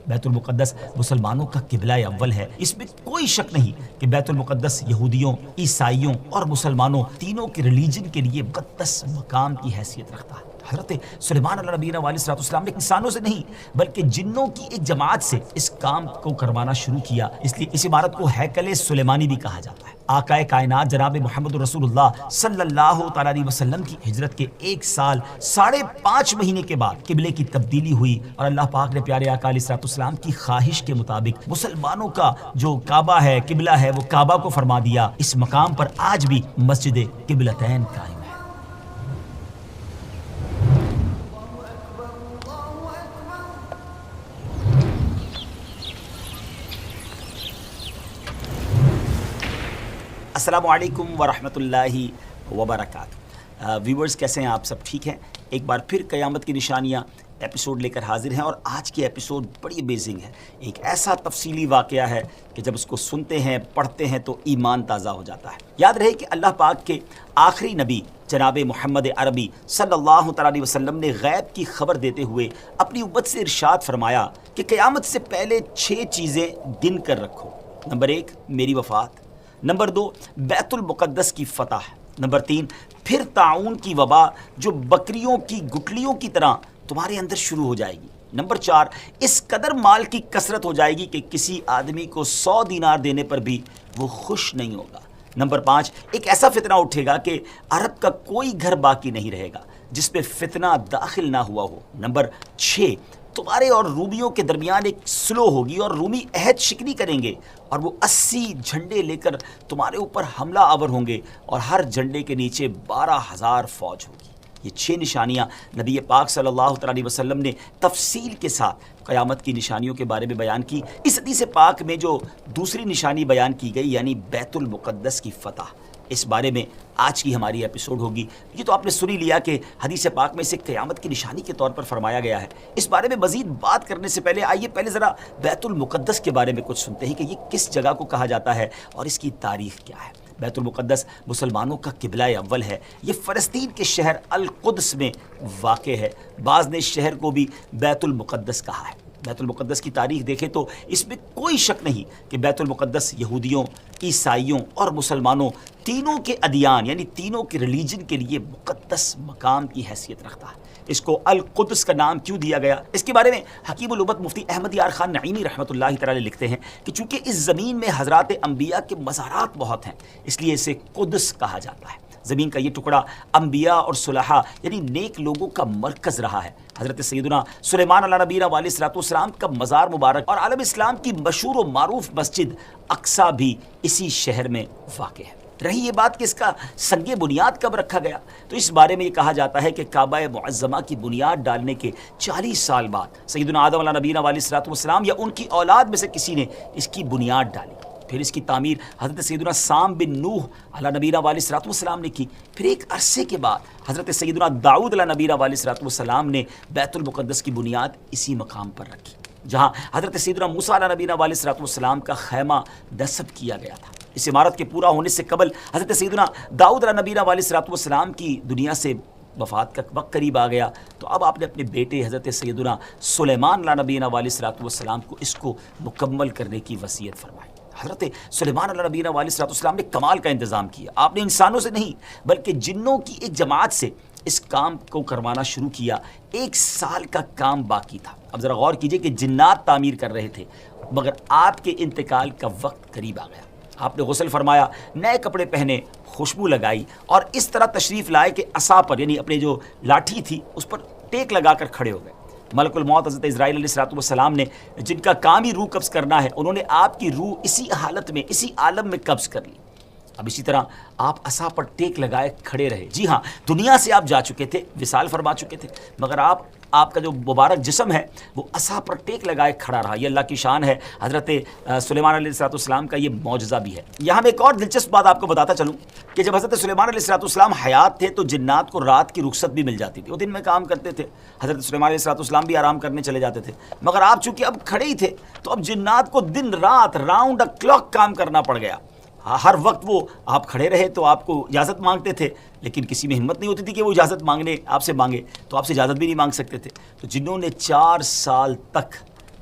بیت المقدس مسلمانوں کا قبلہ اول ہے، اس میں کوئی شک نہیں کہ بیت المقدس یہودیوں، عیسائیوں اور مسلمانوں تینوں کے ریلیجن کے لیے مقدس مقام کی حیثیت رکھتا ہے۔ حضرت سلیمان علیہ نبینا علیہ الصلوۃ والسلام نے انسانوں سے نہیں بلکہ جنوں کی ایک جماعت سے اس کام کو کروانا شروع کیا، اس لیے اس عمارت کو ہیکل سلیمانی بھی کہا جاتا ہے۔ آقائے کائنات جناب محمد رسول اللہ صلی اللہ تعالی علیہ وسلم کی ہجرت کے 1 سال 5.5 مہینے کے بعد قبلے کی تبدیلی ہوئی اور اللہ پاک نے پیارے آقا علیہ الصلوۃ والسلام کی خواہش کے مطابق مسلمانوں کا جو کعبہ ہے، قبلہ ہے، وہ کعبہ کو فرما دیا۔ اس مقام پر آج بھی مسجد قبلتین قائم ہے۔ السلام علیکم ورحمۃ اللہ وبرکاتہ۔ ویورز کیسے ہیں آپ؟ سب ٹھیک ہیں؟ ایک بار پھر قیامت کی نشانیاں ایپیسوڈ لے کر حاضر ہیں، اور آج کی ایپیسوڈ بڑی امیزنگ ہے۔ ایک ایسا تفصیلی واقعہ ہے کہ جب اس کو سنتے ہیں، پڑھتے ہیں تو ایمان تازہ ہو جاتا ہے۔ یاد رہے کہ اللہ پاک کے آخری نبی جناب محمد عربی صلی اللہ تعالی علیہ وسلم نے غیب کی خبر دیتے ہوئے اپنی امت سے ارشاد فرمایا کہ قیامت سے پہلے 6 چیزیں گن کر رکھو۔ نمبر 1 میری وفات، نمبر 2 بیت المقدس کی فتح، نمبر 3 پھر طاعون کی وبا جو بکریوں کی گٹلیوں کی طرح تمہارے اندر شروع ہو جائے گی، نمبر 4 اس قدر مال کی کثرت ہو جائے گی کہ کسی آدمی کو 100 دینار دینے پر بھی وہ خوش نہیں ہوگا، نمبر 5 ایک ایسا فتنہ اٹھے گا کہ عرب کا کوئی گھر باقی نہیں رہے گا جس پہ فتنہ داخل نہ ہوا ہو، نمبر 6 تمہارے اور رومیوں کے درمیان ایک سلو ہوگی اور رومی عہد شکنی کریں گے اور وہ 80 جھنڈے لے کر تمہارے اوپر حملہ آور ہوں گے اور ہر جھنڈے کے نیچے 12,000 فوج ہوگی۔ یہ 6 نشانیاں نبی پاک صلی اللہ تعالی علیہ وسلم نے تفصیل کے ساتھ قیامت کی نشانیوں کے بارے میں بیان کی۔ اس حدیث پاک میں جو دوسری نشانی بیان کی گئی یعنی بیت المقدس کی فتح، اس بارے میں آج کی ہماری ایپیسوڈ ہوگی۔ یہ تو آپ نے سنی لیا کہ حدیث پاک میں اسے قیامت کی نشانی کے طور پر فرمایا گیا ہے۔ اس بارے میں مزید بات کرنے سے پہلے آئیے پہلے ذرا بیت المقدس کے بارے میں کچھ سنتے ہیں کہ یہ کس جگہ کو کہا جاتا ہے اور اس کی تاریخ کیا ہے۔ بیت المقدس مسلمانوں کا قبلہ اول ہے۔ یہ فلسطین کے شہر القدس میں واقع ہے۔ بعض نے اس شہر کو بھی بیت المقدس کہا ہے۔ بیت المقدس کی تاریخ دیکھیں تو اس میں کوئی شک نہیں کہ بیت المقدس یہودیوں، عیسائیوں اور مسلمانوں تینوں کے ادیان یعنی تینوں کے ریلیجن کے لیے مقدس مقام کی حیثیت رکھتا ہے۔ اس کو القدس کا نام کیوں دیا گیا؟ اس کے بارے میں حکیم الامت مفتی احمد یار خان نعیمی رحمۃ اللہ تعالی لکھتے ہیں کہ چونکہ اس زمین میں حضرات انبیاء کے مزارات بہت ہیں، اس لیے اسے قدس کہا جاتا ہے۔ زمین کا یہ ٹکڑا انبیاء اور صلحاء یعنی نیک لوگوں کا مرکز رہا ہے۔ حضرت سیدنا سلیمان علیہ نبینا علیہ الصلوۃ والسلام کا مزار مبارک اور عالم اسلام کی مشہور و معروف مسجد اقصی بھی اسی شہر میں واقع ہے۔ رہی یہ بات کہ اس کا سنگ بنیاد کب رکھا گیا، تو اس بارے میں یہ کہا جاتا ہے کہ کعبہ معظمہ کی بنیاد ڈالنے کے 40 سال بعد سیدنا آدم علیہ نبینا علیہ الصلوۃ والسلام یا ان کی اولاد میں سے کسی نے اس کی بنیاد ڈالی۔ پھر اس کی تعمیر حضرت سیدنا سام بن نوح علیہ نبینا علیہ الصلوۃ والسلام نے کی۔ پھر ایک عرصے کے بعد حضرت سیدنا داؤد علیہ نبینا علیہ الصلوۃ والسلام نے بیت المقدس کی بنیاد اسی مقام پر رکھی جہاں حضرت سیدنا موسیٰ علیہ نبینا علیہ الصلوۃ والسلام کا خیمہ نصب کیا گیا تھا۔ اس عمارت کے پورا ہونے سے قبل حضرت سیدنا داؤد علیہ نبینا علیہ الصلوۃ والسلام کی دنیا سے وفات کا وقت قریب آ گیا، تو اب آپ نے اپنے بیٹے حضرت سیدنا سلیمان علیہ نبینا علیہ الصلوۃ والسلام کو اس کو مکمل کرنے کی وصیت فرمائی۔ حضرت سلیمان علیہ نبینا علیہ الصلوۃ والسلام نے کمال کا انتظام کیا۔ آپ نے انسانوں سے نہیں بلکہ جنوں کی ایک جماعت سے اس کام کو کروانا شروع کیا۔ 1 سال کا کام باقی تھا۔ اب ذرا غور کیجئے کہ جنات تعمیر کر رہے تھے مگر آپ کے انتقال کا وقت قریب آ گیا۔ آپ نے غسل فرمایا، نئے کپڑے پہنے، خوشبو لگائی اور اس طرح تشریف لائے کہ عصا پر یعنی اپنے جو لاٹھی تھی اس پر ٹیک لگا کر کھڑے ہو گئے۔ ملک الموت حضرت اسرائیل علیہ الصلوۃ والسلام نے جن کا کام ہی روح قبض کرنا ہے، انہوں نے آپ کی روح اسی حالت میں اسی عالم میں قبض کر لی۔ اب اسی طرح آپ عصا پر ٹیک لگائے کھڑے رہے۔ جی ہاں، دنیا سے آپ جا چکے تھے، وصال فرما چکے تھے، مگر آپ کا جو مبارک جسم ہے وہ عصا پر ٹیک لگائے کھڑا رہا۔ یہ اللہ کی شان ہے۔ حضرت سلیمان علیہ الصلوۃ والسلام کا یہ معجزہ بھی ہے۔ یہاں میں ایک اور دلچسپ بات آپ کو بتاتا چلوں کہ جب حضرت سلیمان علیہ الصلوۃ والسلام حیات تھے تو جنات کو رات کی رخصت بھی مل جاتی تھی، وہ دن میں کام کرتے تھے۔ حضرت سلیمان علیہ الصلوۃ والسلام بھی آرام کرنے چلے جاتے تھے، مگر آپ چونکہ اب کھڑے ہی تھے تو اب جنات کو دن رات راؤنڈ دا کلاک کام کرنا پڑ گیا۔ ہر وقت وہ آپ کھڑے رہے تو آپ کو اجازت مانگتے تھے، لیکن کسی میں ہمت نہیں ہوتی تھی کہ وہ اجازت مانگنے آپ سے مانگے، تو آپ سے اجازت بھی نہیں مانگ سکتے تھے۔ تو جنہوں نے 4 سال تک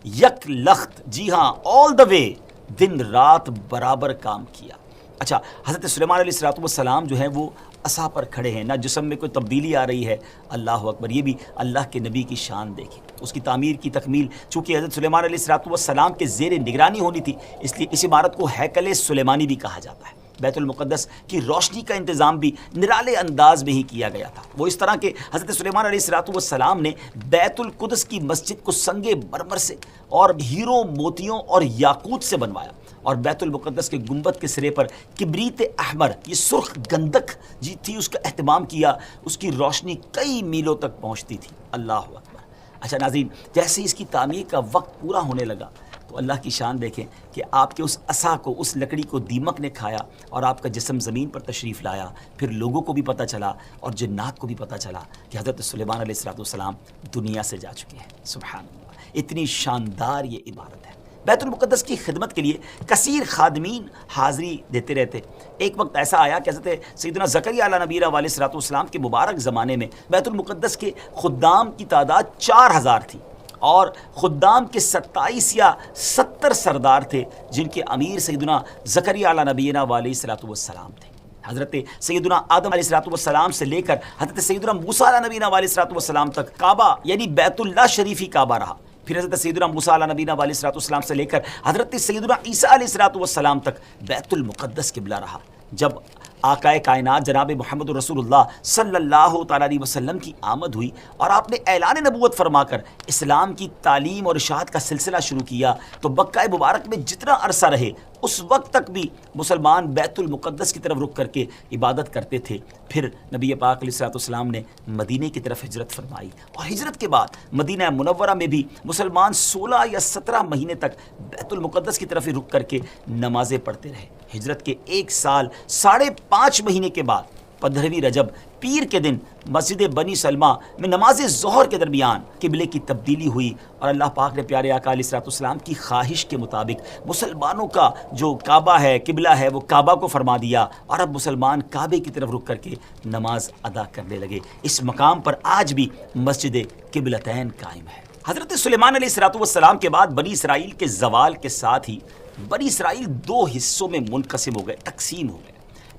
یک لخت، جی ہاں all the way، دن رات برابر کام کیا۔ اچھا، حضرت سلیمان علیہ السلام جو ہیں وہ عصا پر کھڑے ہیں، نہ جسم میں کوئی تبدیلی آ رہی ہے۔ اللہ اکبر، یہ بھی اللہ کے نبی کی شان دیکھیں۔ اس کی تعمیر کی تکمیل چونکہ حضرت سلیمان علیہ السلام کے زیر نگرانی ہونی تھی، اس لیے اس عمارت کو ہیکل سلیمانی بھی کہا جاتا ہے۔ بیت المقدس کی روشنی کا انتظام بھی نرالے انداز میں ہی کیا گیا تھا، وہ اس طرح کہ حضرت سلیمان علیہ السلام نے بیت القدس کی مسجد کو سنگ مرمر سے اور ہیروں، موتیوں اور یاقوت سے بنوایا، اور بیت المقدس کے گنبد کے سرے پر کبریت احمر، یہ سرخ گندک جی تھی، اس کا اہتمام کیا، اس کی روشنی کئی میلوں تک پہنچتی تھی۔ اللہ اکبر۔ اچھا ناظرین، جیسے اس کی تعمیر کا وقت پورا ہونے لگا تو اللہ کی شان دیکھیں کہ آپ کے اس عصا کو، اس لکڑی کو دیمک نے کھایا اور آپ کا جسم زمین پر تشریف لایا۔ پھر لوگوں کو بھی پتہ چلا اور جنات کو بھی پتہ چلا کہ حضرت سلیمان علیہ السلام دنیا سے جا چکے ہیں۔ سبحان اللہ، اتنی شاندار یہ عبارت ہے۔ بیت المقدس کی خدمت کے لیے کثیر خادمین حاضری دیتے رہتے۔ ایک وقت ایسا آیا کہ حضرت سیدنا زکریا علیہ نبی علیہ السلام کے مبارک زمانے میں بیت المقدس کے خدام کی تعداد 4000 تھی، اور خدام کے 27 یا 70 سردار تھے، جن کے امیر سیدنا زکریا علیہ نبینا علیہ السلام تھے۔ حضرت سیدنا آدم علیہ السلام سے لے کر حضرت سیدنا موسیٰ علیہ نبینا علیہ السلام تک کعبہ یعنی بیت اللہ شریف ہی کعبہ رہا۔ پھر حضرت سیدنا موسیٰ علیہ نبینا علیہ السلام سے لے کر حضرت سیدنا عیسیٰ علیہ السلام تک بیت المقدس قبلہ رہا۔ جب آقائے کائنات جناب محمد رسول اللہ صلی اللہ تعالیٰ علیہ وسلم کی آمد ہوئی اور آپ نے اعلان نبوت فرما کر اسلام کی تعلیم اور اشاعت کا سلسلہ شروع کیا، تو مکہ مبارک میں جتنا عرصہ رہے اس وقت تک بھی مسلمان بیت المقدس کی طرف رخ کر کے عبادت کرتے تھے۔ پھر نبی پاک علیہ السلام نے مدینے کی طرف ہجرت فرمائی، اور ہجرت کے بعد مدینہ منورہ میں بھی مسلمان 16 یا 17 مہینے تک بیت المقدس کی طرف ہی رخ کر کے نمازیں پڑھتے رہے۔ ہجرت کے 1 سال 5.5 مہینے کے بعد 15ویں رجب پیر کے دن مسجد بنی سلمہ میں نماز ظہر کے درمیان قبلے کی تبدیلی ہوئی، اور اللہ پاک نے پیارے آقا علیہ السلام کی خواہش کے مطابق مسلمانوں کا جو کعبہ ہے، قبلہ ہے، وہ کعبہ کو فرما دیا، اور اب مسلمان کعبے کی طرف رخ کر کے نماز ادا کرنے لگے۔ اس مقام پر آج بھی مسجد قبلتین قائم ہے۔ حضرت سلیمان علیہ السلام کے بعد بنی اسرائیل کے زوال کے ساتھ ہی بنی اسرائیل 2 حصوں میں منقسم ہو گئے، تقسیم ہو گئے۔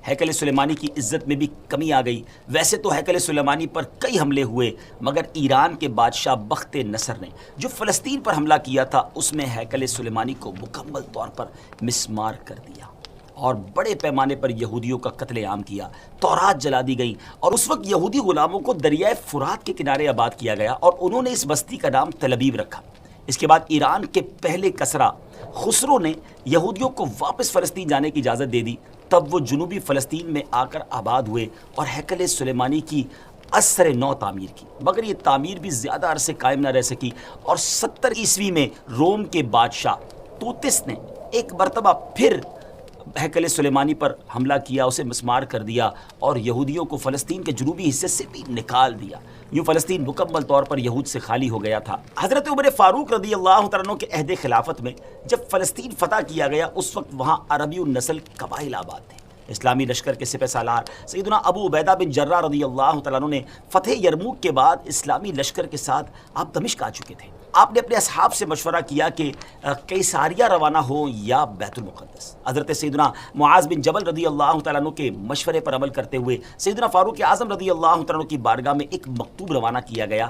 ہیکل سلیمانی کی عزت میں بھی کمی آ گئی۔ ویسے تو ہیکل سلیمانی پر کئی حملے ہوئے، مگر ایران کے بادشاہ بخت نصر نے جو فلسطین پر حملہ کیا تھا، اس میں ہیکل سلیمانی کو مکمل طور پر مسمار کر دیا اور بڑے پیمانے پر یہودیوں کا قتل عام کیا۔ تورات جلا دی گئی، اور اس وقت یہودی غلاموں کو دریائے فرات کے کنارے آباد کیا گیا، اور انہوں نے اس بستی کا نام تل ابیب رکھا۔ اس کے بعد ایران کے پہلے کسرا خسرو نے یہودیوں کو واپس فلسطین جانے کی اجازت دے دی۔ تب وہ جنوبی فلسطین میں آ کر آباد ہوئے اور ہیکل سلیمانی کی اثر نو تعمیر کی، مگر یہ تعمیر بھی زیادہ عرصے قائم نہ رہ سکی، اور 70 عیسوی میں روم کے بادشاہ توتس نے ایک مرتبہ پھر ہیکل سلیمانی پر حملہ کیا، اسے مسمار کر دیا، اور یہودیوں کو فلسطین کے جنوبی حصے سے بھی نکال دیا۔ یوں فلسطین مکمل طور پر یہود سے خالی ہو گیا تھا۔ حضرت عمر فاروق رضی اللہ تعالیٰ عنہ کے عہد خلافت میں جب فلسطین فتح کیا گیا، اس وقت وہاں عربی النسل قبائل آباد تھے۔ اسلامی لشکر کے سپہ سالار سیدنا ابو عبیدہ بن جراح رضی اللہ تعالیٰ عنہ نے فتح یرموک کے بعد اسلامی لشکر کے ساتھ آپ دمشق آ چکے تھے۔ آپ نے اپنے اصحاب سے مشورہ کیا کہ قیصاریہ روانہ ہو یا بیت المقدس۔ حضرت سیدنا معاذ بن جبل رضی اللہ تعالیٰ عنہ کے مشورے پر عمل کرتے ہوئے سیدنا فاروق اعظم رضی اللہ تعالیٰ عنہ کی بارگاہ میں ایک مکتوب روانہ کیا گیا،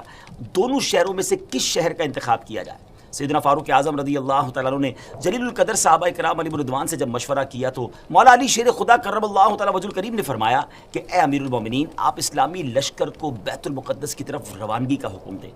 دونوں شہروں میں سے کس شہر کا انتخاب کیا جائے۔ سیدنا فاروق اعظم رضی اللہ تعالیٰ عنہ نے جلیل القدر صحابہ کرام علیہ رضوان سے جب مشورہ کیا تو مولا علی شیر خدا کرم اللہ تعالیٰ وجہ الکریم نے فرمایا کہ اے امیر المومنین، آپ اسلامی لشکر کو بیت المقدس کی طرف روانگی کا حکم دیں۔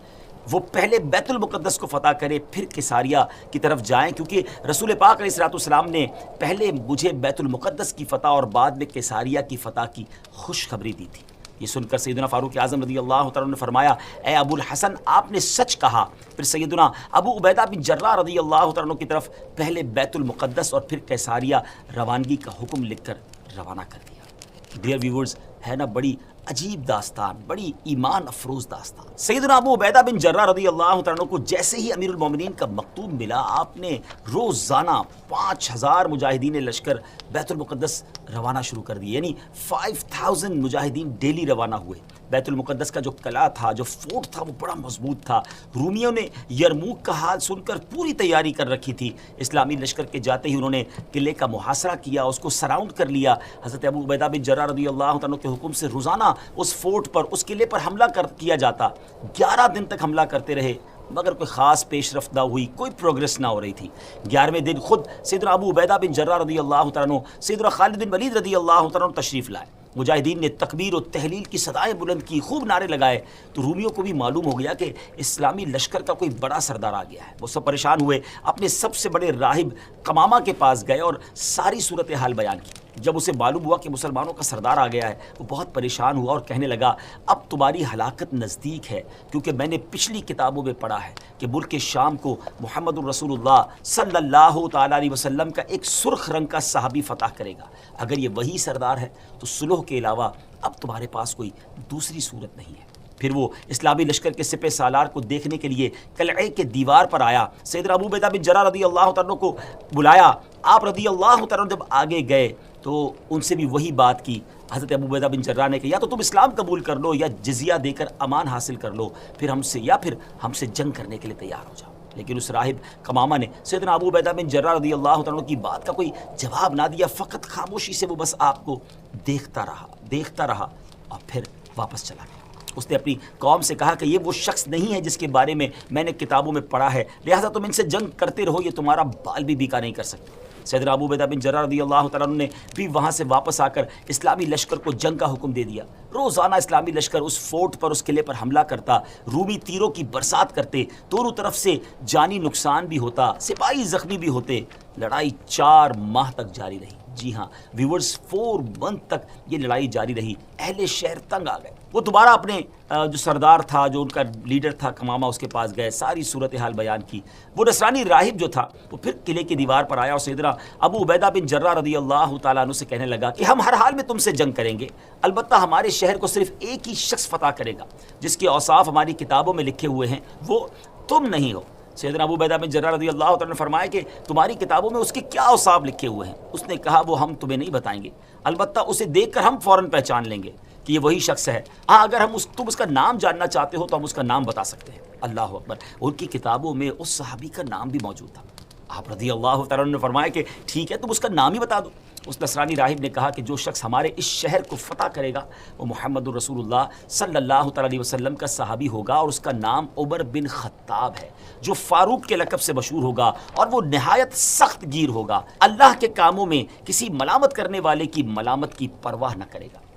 وہ پہلے بیت المقدس کو فتح کرے، پھر قیصاریہ کی طرف جائیں، کیونکہ رسول پاک علیہ السلام نے پہلے مجھے بیت المقدس کی فتح اور بعد میں قیصاریہ کی فتح کی خوشخبری دی تھی۔ یہ سن کر سیدنا فاروق اعظم رضی اللہ تعالیٰ نے فرمایا، اے ابو الحسن، آپ نے سچ کہا۔ پھر سیدنا ابو عبیدہ بن جراح رضی اللہ تعالیٰ کی طرف پہلے بیت المقدس اور پھر قیصاریہ روانگی کا حکم لکھ کر روانہ کر دیا۔ ڈیئر ویورز، ہے نا بڑی عجیب داستان، بڑی ایمان افروز داستان۔ سیدنا ابو عبیدہ بن جراح رضی اللہ تعالیٰ کو جیسے ہی امیر المومنین کا مکتوب ملا، آپ نے روزانہ 5000 مجاہدین لشکر بیت المقدس روانہ شروع کر دیے، یعنی 5000 مجاہدین ڈیلی روانہ ہوئے۔ بیت المقدس کا جو قلعہ تھا، جو فورٹ تھا، وہ بڑا مضبوط تھا۔ رومیوں نے یرموک کا حال سن کر پوری تیاری کر رکھی تھی۔ اسلامی لشکر کے جاتے ہی انہوں نے قلعے کا محاصرہ کیا، اس کو سراؤنڈ کر لیا۔ حضرت ابو عبیدہ بن جراح رضی اللہ عنہ کے حکم سے روزانہ اس فورٹ پر، اس قلعے پر حملہ کیا جاتا۔ 11 دن تک حملہ کرتے رہے، مگر کوئی خاص پیش رفت نہ ہوئی، کوئی پروگریس نہ ہو رہی تھی۔ 11ویں دن خود سیدنا ابو عبیدہ بن جراح رضی اللہ عنہ، سیدنا خالد بن ولید رضی اللہ عنہ تشریف لائے۔ مجاہدین نے تکبیر و تحلیل کی صدائیں بلند کی، خوب نعرے لگائے، تو رومیوں کو بھی معلوم ہو گیا کہ اسلامی لشکر کا کوئی بڑا سردار آ گیا ہے۔ وہ سب پریشان ہوئے، اپنے سب سے بڑے راہب قمامہ کے پاس گئے اور ساری صورتحال بیان کی۔ جب اسے معلوم ہوا کہ مسلمانوں کا سردار آ گیا ہے، وہ بہت پریشان ہوا اور کہنے لگا اب تمہاری ہلاکت نزدیک ہے، کیونکہ میں نے پچھلی کتابوں میں پڑھا ہے کہ ملک شام کو محمد الرسول اللہ صلی اللہ تعالیٰ علیہ وسلم کا ایک سرخ رنگ کا صحابی فتح کرے گا۔ اگر یہ وہی سردار ہے تو صلح کے علاوہ اب تمہارے پاس کوئی دوسری صورت نہیں ہے۔ پھر وہ اسلامی لشکر کے سپہ سالار کو دیکھنے کے لیے قلعے کے دیوار پر آیا، سیدنا ابو عبیدہ بن جراح رضی اللہ عنہ کو بلایا۔ آپ رضی اللہ عنہ جب آگے گئے تو ان سے بھی وہی بات کی۔ حضرت ابو عبیدہ بن جراح نے کہا یا تو تم اسلام قبول کر لو یا جزیہ دے کر امان حاصل کر لو، پھر ہم سے جنگ کرنے کے لیے تیار ہو جاؤ۔ لیکن اس راہب قمامہ نے سیدنا ابو عبیدہ بن جراح رضی اللہ عنہ کی بات کا کوئی جواب نہ دیا، فقط خاموشی سے وہ بس آپ کو دیکھتا رہا اور پھر واپس چلا گیا۔ اس نے اپنی قوم سے کہا کہ یہ وہ شخص نہیں ہے جس کے بارے میں میں نے کتابوں میں پڑھا ہے، لہٰذا تم ان سے جنگ کرتے رہو، یہ تمہارا بال بھی بیکا نہیں کر سکتے۔ سیدنا ابو عبیدہ بن جراح رضی اللہ تعالیٰ عنہ نے بھی وہاں سے واپس آ کر اسلامی لشکر کو جنگ کا حکم دے دیا۔ روزانہ اسلامی لشکر اس فورٹ پر، اس قلعے پر حملہ کرتا، رومی تیروں کی برسات کرتے، دونوں طرف سے جانی نقصان بھی ہوتا، سپاہی زخمی بھی ہوتے۔ لڑائی 4 ماہ تک جاری رہی۔ جی ہاں ویورز، 4 منتھ تک یہ لڑائی جاری رہی۔ اہل شہر تنگ آ گئے، وہ دوبارہ اپنے جو سردار تھا، جو ان کا لیڈر تھا قمامہ، اس کے پاس گئے، ساری صورتحال بیان کی۔ وہ نصرانی راہب جو تھا وہ پھر قلعے کی دیوار پر آیا اور سیدنا ابو عبیدہ بن جراح رضی اللہ تعالیٰ عنہ سے کہنے لگا کہ ہم ہر حال میں تم سے جنگ کریں گے، البتہ ہمارے شہر کو صرف ایک ہی شخص فتح کرے گا جس کے اوصاف ہماری کتابوں میں لکھے ہوئے ہیں، وہ تم نہیں ہو۔ سیدنا ابو عبیدہ بن جراح رضی اللہ تعالیٰ نے فرمایا کہ تمہاری کتابوں میں اس کے کیا اوصاف لکھے ہوئے ہیں؟ اس نے کہا وہ ہم تمہیں نہیں بتائیں گے، البتہ اسے دیکھ کر ہم فوراً پہچان لیں گے کہ یہ وہی شخص ہے۔ ہاں اگر تم اس کا نام جاننا چاہتے ہو تو ہم اس کا نام بتا سکتے ہیں۔ اللہ اکبر، ان کی کتابوں میں اس صحابی کا نام بھی موجود تھا۔ آپ رضی اللہ تعالیٰ نے فرمایا کہ ٹھیک ہے تم اس کا نام ہی بتا دو۔ اس نصرانی راہب نے کہا کہ جو شخص ہمارے اس شہر کو فتح کرے گا وہ محمد الرسول اللہ صلی اللہ تعالیٰ علیہ وسلم کا صحابی ہوگا، اور اس کا نام عمر بن خطاب ہے، جو فاروق کے لقب سے مشہور ہوگا، اور وہ نہایت سخت گیر ہوگا، اللہ کے کاموں میں کسی ملامت کرنے والے کی ملامت کی پرواہ نہ کرے گا۔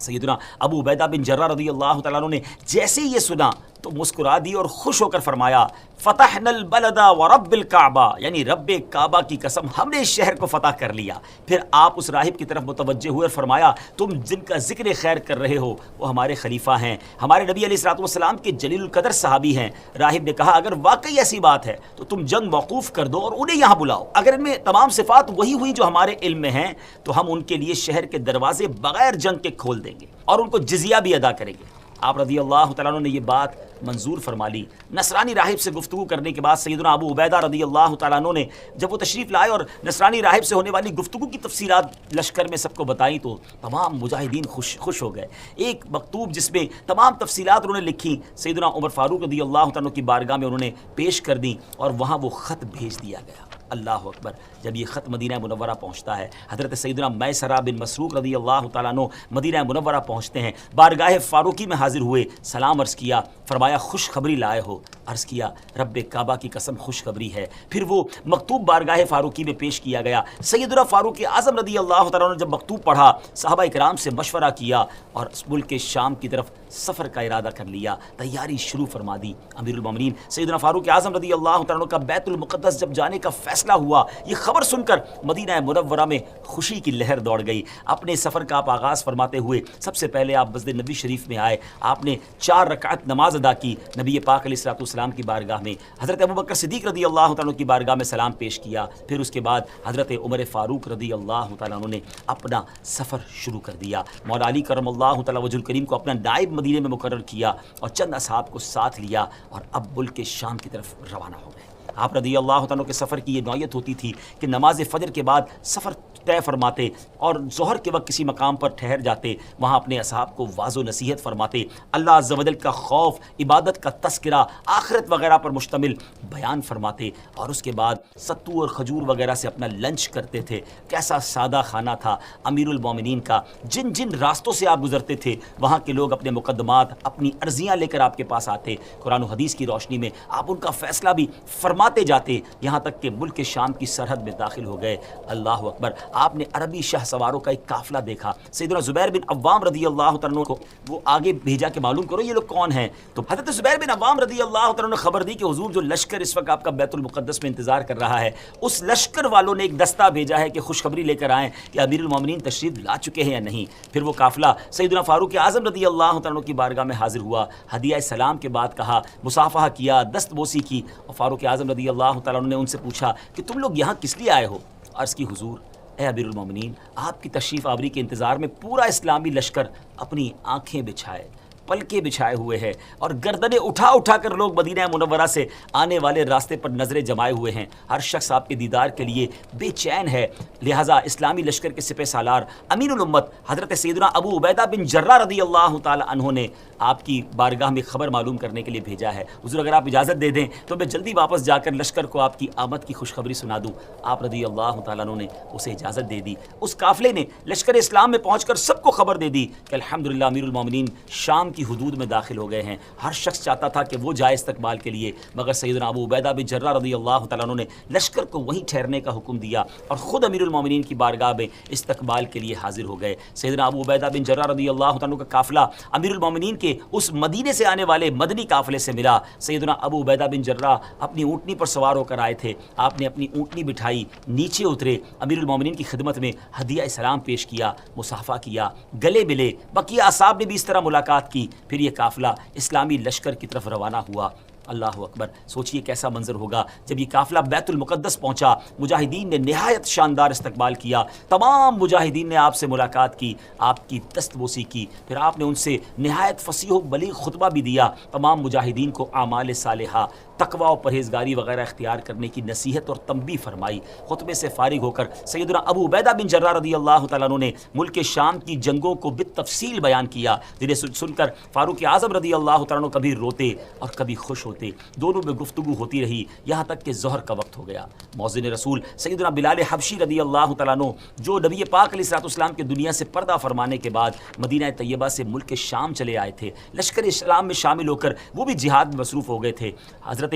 سیدنا ابو عبیدہ بن جراح رضی اللہ تعالیٰ عنہ نے جیسے ہی یہ سنا تو مسکرا دی اور خوش ہو کر فرمایا فتحنا البلد ورب الکعبہ، یعنی رب کعبہ کی قسم ہم نے اس شہر کو فتح کر لیا۔ پھر آپ اس راہب کی طرف متوجہ ہوئے اور فرمایا تم جن کا ذکر خیر کر رہے ہو وہ ہمارے خلیفہ ہیں، ہمارے نبی علیہ الصلوۃ والسلام کے جلیل القدر صحابی ہیں۔ راہب نے کہا اگر واقعی ایسی بات ہے تو تم جنگ موقوف کر دو اور انہیں یہاں بلاؤ، اگر ان میں تمام صفات وہی ہوئی جو ہمارے علم میں ہیں تو ہم ان کے لیے شہر کے دروازے بغیر جنگ کے کھول دیں گے اور ان کو جزیہ بھی ادا کریں گے۔ آپ رضی اللہ تعالیٰ عنہ نے یہ بات منظور فرما لی۔ نصرانی راہب سے گفتگو کرنے کے بعد سیدنا ابو عبیدہ رضی اللہ تعالیٰ عنہ نے جب وہ تشریف لائے اور نصرانی راہب سے ہونے والی گفتگو کی تفصیلات لشکر میں سب کو بتائیں تو تمام مجاہدین خوش ہو گئے۔ ایک مکتوب جس میں تمام تفصیلات انہوں نے لکھی سیدنا عمر فاروق رضی اللہ تعالیٰ عنہ کی بارگاہ میں انہوں نے پیش کر دی اور وہاں وہ خط بھیج دیا گیا۔ اللہ اکبر، جب یہ خط مدینہ منورہ پہنچتا ہے، حضرت سیدنا میسرہ بن مسروق رضی اللہ تعالیٰ عنہ مدینہ منورہ پہنچتے ہیں، بارگاہ فاروقی میں حاضر ہوئے، سلام عرض کیا، فرمایا خوشخبری لائے ہو؟ عرض کیا رب کعبہ کی قسم خوشخبری ہے۔ پھر وہ مکتوب بارگاہ فاروقی میں پیش کیا گیا۔ سیدنا فاروق اعظم رضی اللہ تعالیٰ عنہ نے جب مکتوب پڑھا، صحابہ کرام سے مشورہ کیا اور ملک شام کی طرف سفر کا ارادہ کر لیا، تیاری شروع فرما دی۔ امیر المومنین سیدنا فاروق اعظم رضی اللہ تعالیٰ عنہ کا بیت المقدس جب جانے کا فیصلہ ہوا، یہ خبر سن کر مدینہ منورہ میں خوشی کی لہر دوڑ گئی۔ اپنے سفر کا آپ آغاز فرماتے ہوئے سب سے پہلے آپ مسجد نبی شریف میں آئے، آپ نے 4 رکعت نماز ادا کی، نبی پاک علیہ الصلوۃ والسلام کی بارگاہ میں، حضرت ابوبکر صدیق رضی اللہ تعالیٰ عنہ کی بارگاہ میں سلام پیش کیا۔ پھر اس کے بعد حضرت عمر فاروق رضی اللہ تعالیٰ عنہ نے اپنا سفر شروع کر دیا۔ مولا علی کرم اللہ تعالیٰ وجہ الکریم کو اپنا نائب مدینے میں مقرر کیا اور چند اصحاب کو ساتھ لیا اور اب ملک شام کی طرف روانہ ہو گئے۔ آپ رضی اللہ تعالیٰ کے سفر کی یہ نوعیت ہوتی تھی کہ نماز فجر کے بعد سفر طے فرماتے اور ظہر کے وقت کسی مقام پر ٹھہر جاتے، وہاں اپنے اصحاب کو واعظ و نصیحت فرماتے، اللہ عز و جل کا خوف، عبادت کا تذکرہ، آخرت وغیرہ پر مشتمل بیان فرماتے، اور اس کے بعد ستو اور کھجور وغیرہ سے اپنا لنچ کرتے تھے۔ کیسا سادہ کھانا تھا امیر المومنین کا۔ جن جن راستوں سے آپ گزرتے تھے وہاں کے لوگ اپنے مقدمات، اپنی عرضیاں لے کر آپ کے پاس آتے، قرآن و حدیث کی روشنی میں آپ ان کا فیصلہ بھی فرماتے جاتے، یہاں تک کہ ملک شام کی سرحد میں داخل ہو گئے۔ اللہ اکبر! آپ نے عربی شاہ سواروں کا ایک قافلہ دیکھا، سیدنا زبیر بن عوام رضی اللہ تعالیٰ کو وہ آگے بھیجا کہ معلوم کرو یہ لوگ کون ہیں۔ تو حضرت زبیر بن عوام رضی اللہ تعالیٰ نے خبر دی کہ حضور جو لشکر اس وقت آپ کا بیت المقدس میں انتظار کر رہا ہے، اس لشکر والوں نے ایک دستہ بھیجا ہے کہ خوشخبری لے کر آئیں کہ امیر المومنین تشریف لا چکے ہیں یا نہیں۔ پھر وہ قافلہ سیدنا فاروق اعظم رضی اللہ تعالیٰ کی بارگاہ میں حاضر ہوا، ہدیہ سلام کے بعد کہا، مصافحہ کیا، دست بوسی کی، اور فاروق اعظم رضی اللہ تعالیٰ نے ان سے پوچھا کہ تم لوگ یہاں کس لیے آئے ہو؟ عرض کی حضور اے امیر المومنین، آپ کی تشریف آوری کے انتظار میں پورا اسلامی لشکر اپنی آنکھیں بچھائے، پلکیں بچھائے ہوئے ہے، اور گردنیں اٹھا اٹھا کر لوگ مدینہ منورہ سے آنے والے راستے پر نظریں جمائے ہوئے ہیں۔ ہر شخص آپ کے دیدار کے لیے بے چین ہے۔ لہٰذا اسلامی لشکر کے سپہ سالار امین الامت حضرت سیدنا ابو عبیدہ بن جراح رضی اللہ تعالی عنہ نے آپ کی بارگاہ میں خبر معلوم کرنے کے لیے بھیجا ہے۔ حضور اگر آپ اجازت دے دیں تو میں جلدی واپس جا کر لشکر کو آپ کی آمد کی خوشخبری سنا دوں۔ آپ رضی اللہ تعالیٰ عنہ نے اسے اجازت دے دی۔ اس قافلے نے لشکر اسلام میں پہنچ کر سب کو خبر دے دی کہ الحمدللہ امیر المومنین شام کی حدود میں داخل ہو گئے ہیں۔ ہر شخص چاہتا تھا کہ وہ جائے استقبال کے لیے، مگر سیدنا ابو عبیدہ بن جراح رضی اللہ تعالیٰ عنہ نے لشکر کو وہیں ٹھہرنے کا حکم دیا اور خود امیر المومنین کی بارگاہ میں استقبال کے لیے حاضر ہو گئے۔ سیدنا ابو عبیدہ بن جراح رضی اللہ تعالیٰ عنہ کا قافلہ امیر المومنین کے اس مدینے سے آنے والے مدنی قافلے سے ملا۔ سیدنا ابو عبیدہ بن جراح اپنی اونٹنی پر سوار ہو کر آئے تھے۔ آپ نے اپنی اونٹنی بٹھائی، نیچے اترے، امیر المومنین کی خدمت میں ہدیہ سلام پیش کیا، مصافحہ کیا، گلے ملے، بقیہ اصحاب نے بھی اس طرح ملاقات کی۔ پھر یہ قافلہ اسلامی لشکر کی طرف روانہ ہوا۔ اللہ اکبر! سوچئے کیسا منظر ہوگا جب یہ قافلہ بیت المقدس پہنچا۔ مجاہدین نے نہایت شاندار استقبال کیا، تمام مجاہدین نے آپ سے ملاقات کی، آپ کی دست بوسی کی، پھر آپ نے ان سے نہایت فصیح و بلیغ خطبہ بھی دیا، تمام مجاہدین کو اعمال صالحہ، تقوی و پرہیزگاری وغیرہ اختیار کرنے کی نصیحت اور تنبیہ فرمائی۔ خطبے سے فارغ ہو کر سیدنا ابو عبیدہ بن جراح رضی اللہ تعالیٰ عنہ نے ملک شام کی جنگوں کو بالتفصیل بیان کیا، جنہیں سن کر فاروق اعظم رضی اللہ تعالیٰ عنہ کبھی روتے اور کبھی خوش ہوتے۔ دونوں میں گفتگو ہوتی رہی یہاں تک کہ ظہر کا وقت ہو گیا۔ مؤذن رسول سیدنا بلال حبشی رضی اللہ تعالیٰ عنہ، جو نبی پاک علیہ السلام کے دنیا سے پردہ فرمانے کے بعد مدینہ طیبہ سے ملک شام چلے آئے تھے، لشکر اسلام میں شامل ہو کر وہ بھی جہاد میں مصروف ہو گئے تھے۔ حضرت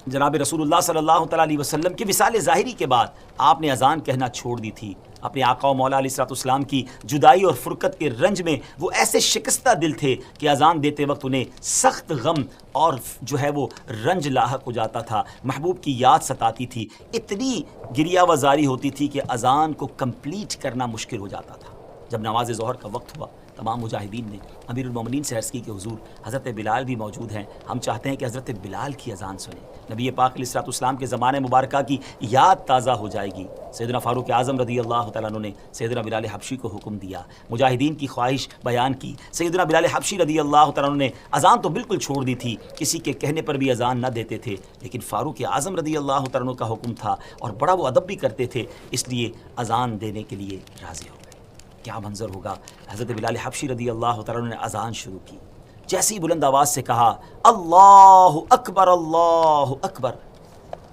جناب رسول اللہ صلی اللہ تعالیٰ علیہ وسلم کی وصال ظاہری کے بعد آپ نے اذان کہنا چھوڑ دی تھی۔ اپنے آقا و مولا علیہ السلام کی جدائی اور فرقت کے رنج میں وہ ایسے شکستہ دل تھے کہ اذان دیتے وقت انہیں سخت غم اور جو ہے وہ رنج لاحق ہو جاتا تھا، محبوب کی یاد ستاتی تھی، اتنی گریہ و زاری ہوتی تھی کہ اذان کو کمپلیٹ کرنا مشکل ہو جاتا تھا۔ جب نماز ظہر کا وقت ہوا، تمام مجاہدین نے امیر المومنین سے عرض کی کہ حضور حضرت بلال بھی موجود ہیں، ہم چاہتے ہیں کہ حضرت بلال کی اذان سنیں، نبی پاک علیہ السلام کے زمانے مبارکہ کی یاد تازہ ہو جائے گی۔ سیدنا فاروق اعظم رضی اللہ تعالیٰ عنہ نے سیدنا بلال حبشی کو حکم دیا، مجاہدین کی خواہش بیان کی۔ سیدنا بلال حبشی رضی اللہ تعالیٰ عنہ نے اذان تو بالکل چھوڑ دی تھی، کسی کے کہنے پر بھی اذان نہ دیتے تھے، لیکن فاروق اعظم رضی اللہ تعالیٰ عنہ کا حکم تھا اور بڑا وہ ادب بھی کرتے تھے، اس لیے اذان دینے کے لیے راضی ہو گئے۔ کیا منظر ہوگا! حضرت بلال حبشی رضی اللہ تعالیٰ عنہ نے اذان شروع کی، جیسی ہی بلند آواز سے کہا اللہ اکبر اللہ اکبر،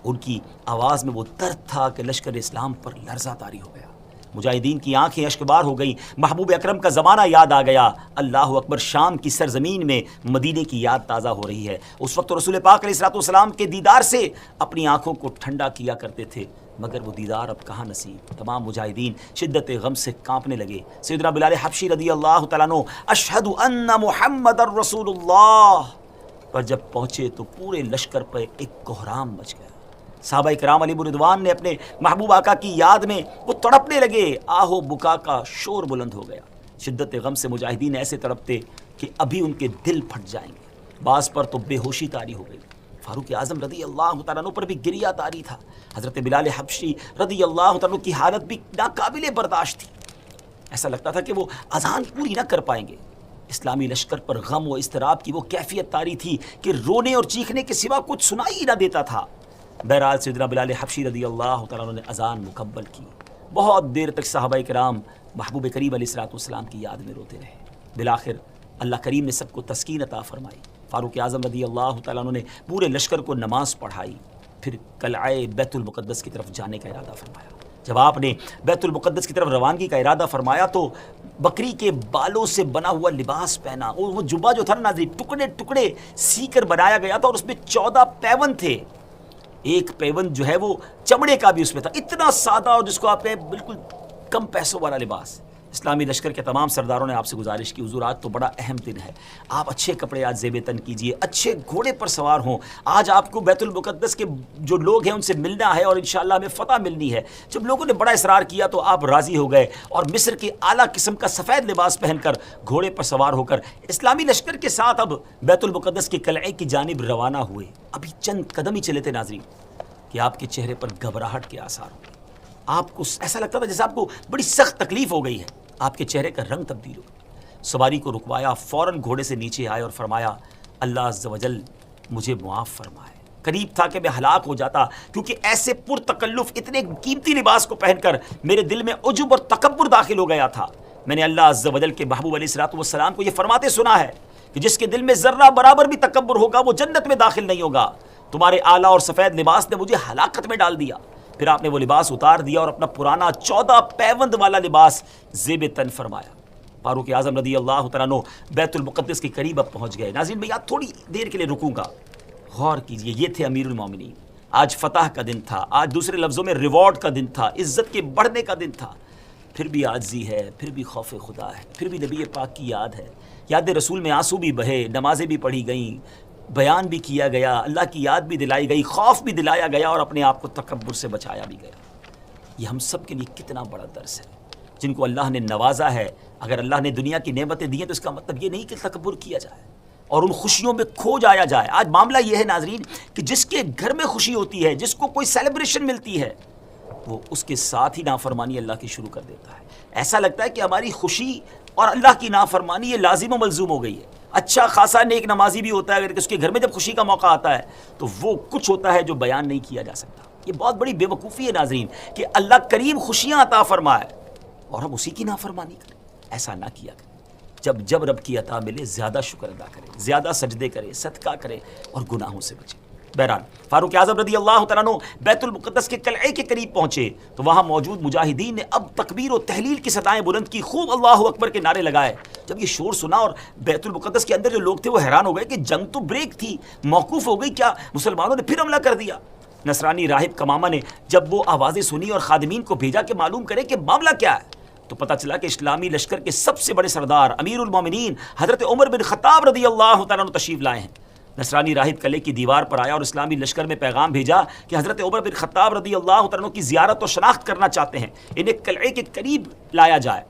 ان کی آواز میں وہ درد تھا کہ لشکر اسلام پر لرزہ طاری ہو گیا۔ مجاہدین کی آنکھیں اشکبار ہو گئیں، محبوب اکرم کا زمانہ یاد آ گیا۔ اللہ اکبر! شام کی سرزمین میں مدینے کی یاد تازہ ہو رہی ہے۔ اس وقت رسول پاک علیہ السلام کے دیدار سے اپنی آنکھوں کو ٹھنڈا کیا کرتے تھے، مگر وہ دیدار اب کہاں نصیب۔ تمام مجاہدین شدت غم سے کانپنے لگے۔ سیدنا بلال حبشی رضی اللہ تعالیٰ عنہ اشہد ان محمد الرسول اللہ پر جب پہنچے تو پورے لشکر پر ایک کوہرام مچ گیا۔ صحابہ کرام علیہ رضوان نے اپنے محبوب آقا کی یاد میں وہ تڑپنے لگے، آہ و بکا کا شور بلند ہو گیا۔ شدت غم سے مجاہدین ایسے تڑپتے کہ ابھی ان کے دل پھٹ جائیں گے، بعض پر تو بے ہوشی طاری ہو گئی۔ فاروق اعظم رضی اللہ تعالیٰ عنہ پر بھی گریہ طاری تھا۔ حضرت بلال حبشی رضی اللہ تعالیٰ عنہ کی حالت بھی ناقابل برداشت تھی، ایسا لگتا تھا کہ وہ اذان پوری نہ کر پائیں گے۔ اسلامی لشکر پر غم و اضطراب کی وہ کیفیت طاری تھی کہ رونے اور چیخنے کے سوا کچھ سنائی ہی نہ دیتا تھا۔ بہرحال سیدنا بلال حبشی رضی اللہ تعالیٰ عنہ نے اذان مکمل کی. بہت دیر تک صحابہ کرام محبوب کریم علیہ السلام کی یاد میں روتے رہے. بالآخر اللہ کریم نے سب کو تسکین عطا فرمائی. فاروق اعظم رضی اللہ تعالیٰ عنہ نے پورے لشکر کو نماز پڑھائی، پھر قلعہ بیت المقدس کی طرف جانے کا ارادہ فرمایا. جب آپ نے بیت المقدس کی طرف روانگی کا ارادہ فرمایا تو بکری کے بالوں سے بنا ہوا لباس پہنا. وہ جبہ جو تھا نا ناظرین، ٹکڑے ٹکڑے سی کر بنایا گیا تھا اور اس میں 14 پیون تھے. ایک پیون جو ہے وہ چمڑے کا بھی اس میں تھا. اتنا سادہ اور جس کو آپ کہیں بالکل کم پیسوں والا لباس. اسلامی لشکر کے تمام سرداروں نے آپ سے گزارش کی، حضور آج تو بڑا اہم دن ہے، آپ اچھے کپڑے آج زیب تن کیجئے، اچھے گھوڑے پر سوار ہوں. آج آپ کو بیت المقدس کے جو لوگ ہیں ان سے ملنا ہے اور انشاءاللہ ہمیں فتح ملنی ہے. جب لوگوں نے بڑا اصرار کیا تو آپ راضی ہو گئے اور مصر کے اعلیٰ قسم کا سفید لباس پہن کر گھوڑے پر سوار ہو کر اسلامی لشکر کے ساتھ اب بیت المقدس کے قلعے کی جانب روانہ ہوئے. ابھی چند قدم ہی چلے تھے ناظرین کہ آپ کے چہرے پر گھبراہٹ کے آثار ہوئے. آپ کو ایسا لگتا تھا جیسے آپ کو بڑی سخت تکلیف ہو گئی ہے. آپ کے چہرے کا رنگ تبدیل ہو گیا. سواری کو رکوایا، فوراً گھوڑے سے نیچے آئے اور فرمایا اللہ عز و جل مجھے معاف فرمائے. قریب تھا کہ میں ہلاک ہو جاتا کیونکہ ایسے پرتکلف اتنے قیمتی لباس کو پہن کر میرے دل میں عجب اور تکبر داخل ہو گیا تھا. میں نے اللہ عز و جل کے محبوب علیہ السلام کو یہ فرماتے سنا ہے کہ جس کے دل میں ذرہ برابر بھی تکبر ہوگا وہ جنت میں داخل نہیں ہوگا. تمہارے اعلیٰ اور سفید لباس نے مجھے ہلاکت میں ڈال دیا. پھر آپ نے وہ لباس اتار دیا اور اپنا پرانا 14 پیوند والا لباس زیب تن فرمایا. فاروق اعظم رضی اللہ تعالیٰ عنہ بیت المقدس کے قریب اب پہنچ گئے. ناظرین میں یہاں تھوڑی دیر کے لیے رکوں گا، غور کیجئے. یہ تھے امیر المومنین. آج فتح کا دن تھا، آج دوسرے لفظوں میں ریوارڈ کا دن تھا، عزت کے بڑھنے کا دن تھا. پھر بھی عاجزی ہے، پھر بھی خوف خدا ہے، پھر بھی نبی پاک کی یاد ہے. یاد رسول میں آنسو بھی بہے، نمازیں بھی پڑھی گئیں، بیان بھی کیا گیا، اللہ کی یاد بھی دلائی گئی، خوف بھی دلایا گیا اور اپنے آپ کو تکبر سے بچایا بھی گیا. یہ ہم سب کے لیے کتنا بڑا درس ہے. جن کو اللہ نے نوازا ہے، اگر اللہ نے دنیا کی نعمتیں دی ہیں تو اس کا مطلب یہ نہیں کہ تکبر کیا جائے اور ان خوشیوں میں کھو جایا جائے. آج معاملہ یہ ہے ناظرین کہ جس کے گھر میں خوشی ہوتی ہے، جس کو کوئی سیلیبریشن ملتی ہے، وہ اس کے ساتھ ہی نافرمانی اللہ کی شروع کر دیتا ہے. ایسا لگتا ہے کہ ہماری خوشی اور اللہ کی نافرمانی یہ لازم و ملزوم ہو گئی ہے. اچھا خاصا نیک نمازی بھی ہوتا ہے، اگر اس کے گھر میں جب خوشی کا موقع آتا ہے تو وہ کچھ ہوتا ہے جو بیان نہیں کیا جا سکتا. یہ بہت بڑی بے وقوفی ہے ناظرین کہ اللہ کریم خوشیاں عطا فرمائے اور ہم اسی کی نافرمانی کریں. ایسا نہ کیا کریں. جب رب کی عطا ملے زیادہ شکر ادا کرے، زیادہ سجدے کرے، صدقہ کرے اور گناہوں سے بچے. بہرحال فاروق اعظم رضی اللہ تعالیٰ عنہ بیت المقدس کے قلعے کے قریب پہنچے تو وہاں موجود مجاہدین نے اب تکبیر و تحلیل کی صدائیں بلند کی، خوب اللہ اکبر کے نعرے لگائے. جب یہ شور سنا اور بیت المقدس کے اندر جو لوگ تھے وہ حیران ہو گئے کہ جنگ تو بریک تھی، موقوف ہو گئی، کیا مسلمانوں نے پھر حملہ کر دیا؟ نصرانی راہب کمامہ نے جب وہ آوازیں سنی اور خادمین کو بھیجا کہ معلوم کرے کہ معاملہ کیا ہے تو پتہ چلا کہ اسلامی لشکر کے سب سے بڑے سردار امیر المومنین حضرت عمر بن خطاب رضی اللہ تعالیٰ عنہ تشریف لائے ہیں. نصرانی راہب قلعے کی دیوار پر آیا اور اسلامی لشکر میں پیغام بھیجا کہ حضرت عمر بن خطاب رضی اللہ تعالیٰ عنہ کی زیارت اور شناخت کرنا چاہتے ہیں، انہیں قلعے کے قریب لایا جائے.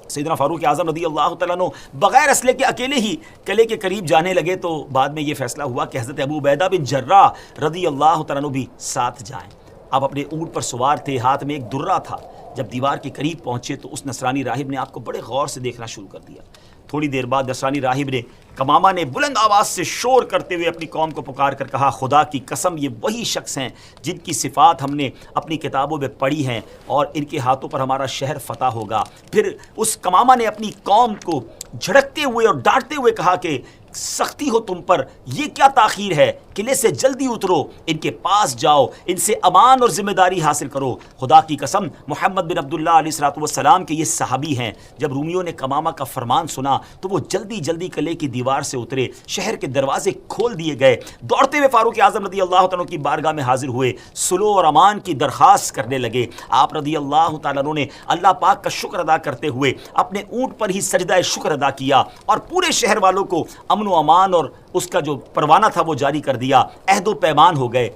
سیدنا فاروق اعظم رضی اللہ تعالیٰ عنہ بغیر اسلحے کے اکیلے ہی قلعے کے قریب جانے لگے تو بعد میں یہ فیصلہ ہوا کہ حضرت ابو عبیدہ بن جراح رضی اللہ تعالیٰ عنہ بھی ساتھ جائیں. آپ اپنے اونٹ پر سوار تھے، ہاتھ میں ایک درہ تھا. جب دیوار کے قریب پہنچے تو اس نصرانی راہب نے آپ کو بڑے غور سے دیکھنا شروع کر دیا. تھوڑی دیر بعد نصرانی راہب نے کمامہ نے بلند آواز سے شور کرتے ہوئے اپنی قوم کو پکار کر کہا خدا کی قسم یہ وہی شخص ہیں جن کی صفات ہم نے اپنی کتابوں میں پڑھی ہیں اور ان کے ہاتھوں پر ہمارا شہر فتح ہوگا. پھر اس کمامہ نے اپنی قوم کو جھڑکتے ہوئے اور ڈانٹتے ہوئے کہا کہ سختی ہو تم پر، یہ کیا تاخیر ہے، قلعے سے جلدی اترو، ان کے پاس جاؤ، ان سے امان اور ذمہ داری حاصل کرو. خدا کی قسم محمد بن عبداللہ علیہ السلام کے یہ صحابی ہیں. جب رومیوں نے کمامہ کا فرمان سنا تو وہ جلدی قلعے کی دیوار سے اترے، شہر کے دروازے کھول دیے گئے. دوڑتے ہوئے فاروق اعظم رضی اللہ تعالیٰ کی بارگاہ میں حاضر ہوئے، صلح اور امان کی درخواست کرنے لگے. آپ رضی اللہ تعالیٰ نے اللہ پاک کا شکر ادا کرتے ہوئے اپنے اونٹ پر ہی سجدہ شکر ادا کیا اور پورے شہر والوں کو امن و امان اور اس کا جو پروانہ تھا وہ جاری کر دیا. عہد و پیمان ہو گئے.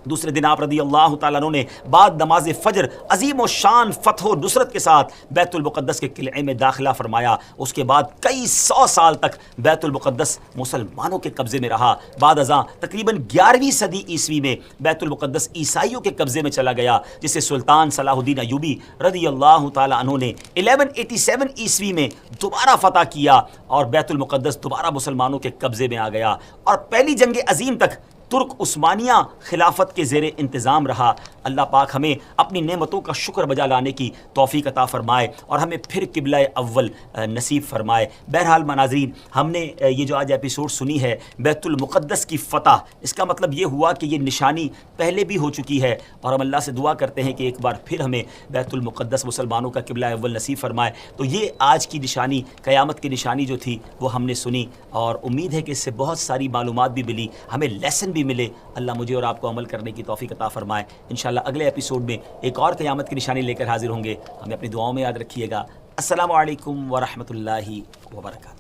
دوسرے دن آپ رضی اللہ تعالیٰ عنہ نے بعد نماز فجر عظیم و شان فتح و نصرت کے ساتھ بیت المقدس کے قلعے میں داخلہ فرمایا. اس کے بعد کئی 100 سال تک بیت المقدس مسلمانوں کے قبضے میں رہا. بعد ازاں تقریباً 11ویں صدی عیسوی میں بیت المقدس عیسائیوں کے قبضے میں چلا گیا، جسے سلطان صلاح الدین ایوبی رضی اللہ تعالیٰ عنہ نے 1187 عیسوی میں دوبارہ فتح کیا اور بیت المقدس دوبارہ مسلمانوں کے قبضے میں آ گیا. اور پہلی جنگ عظیم تک ترک عثمانیہ خلافت کے زیر انتظام رہا۔ اللہ پاک ہمیں اپنی نعمتوں کا شکر بجا لانے کی توفیق عطا فرمائے اور ہمیں پھر قبلہ اول نصیب فرمائے۔ بہرحال ناظرین، ہم نے یہ جو آج ایپیسوڈ سنی ہے بیت المقدس کی فتح، اس کا مطلب یہ ہوا کہ یہ نشانی پہلے بھی ہو چکی ہے، اور ہم اللہ سے دعا کرتے ہیں کہ ایک بار پھر ہمیں بیت المقدس مسلمانوں کا قبلہ اول نصیب فرمائے۔ تو یہ آج کی نشانی، قیامت کی نشانی جو تھی وہ ہم نے سنی، اور امید ہے کہ اس سے بہت ساری معلومات بھی ملی، ہمیں لیسن بھی ملے۔ اللہ مجھے اور آپ کو عمل کرنے کی توفیق عطا فرمائے۔ انشاءاللہ اگلے ایپیسوڈ میں ایک اور قیامت کی نشانی لے کر حاضر ہوں گے۔ ہمیں اپنی دعاؤں میں یاد رکھیے گا۔ السلام علیکم ورحمۃ اللہ وبرکاتہ۔